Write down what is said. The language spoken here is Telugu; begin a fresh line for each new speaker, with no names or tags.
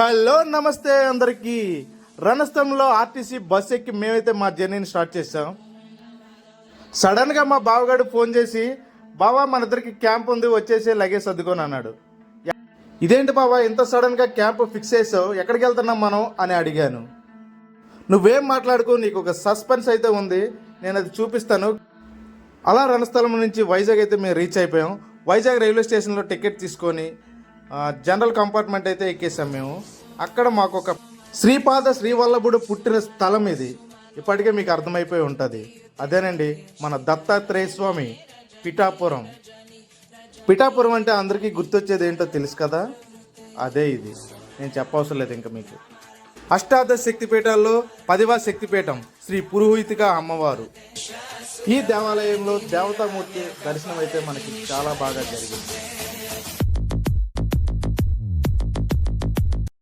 హలో నమస్తే అందరికీ. రణస్థలంలో ఆర్టీసీ బస్ ఎక్కి మేమైతే మా జర్నీని స్టార్ట్ చేసాం. సడన్గా మా బావగాడు ఫోన్ చేసి, బావా మన ఇద్దరికి క్యాంప్ ఉంది, వచ్చేసి లగేజ్ సర్దుకొని అన్నాడు. ఇదేంటి బావా ఇంత సడన్గా క్యాంప్ ఫిక్స్ చేసావు, ఎక్కడికి వెళ్తున్నాం మనం అని అడిగాను. నువ్వేం మాట్లాడుకో, నీకు ఒక సస్పెన్స్ అయితే ఉంది, నేను అది చూపిస్తాను. అలా రణస్థలం నుంచి వైజాగ్ అయితే మేము రీచ్ అయిపోయాం. వైజాగ్ రైల్వే స్టేషన్లో టికెట్ తీసుకొని జనరల్ కంపార్ట్మెంట్ అయితే ఎక్కేసాం మేము. అక్కడ మాకు ఒక శ్రీపాద శ్రీవల్లభుడు పుట్టిన స్థలం ఇది. ఇప్పటికే మీకు అర్థమైపోయి ఉంటుంది. అదేనండి మన దత్తాత్రేయ స్వామి పిఠాపురం. పిఠాపురం అంటే అందరికీ గుర్తొచ్చేది ఏంటో తెలుసు కదా, అదే ఇది. నేను చెప్పవసరం లేదు ఇంకా మీకు. అష్టాదశ శక్తిపీఠాల్లో 10వ శక్తిపీఠం శ్రీ పురోహితిక అమ్మవారు. ఈ దేవాలయంలో దేవతామూర్తి దర్శనం అయితే మనకి చాలా బాగా జరిగింది.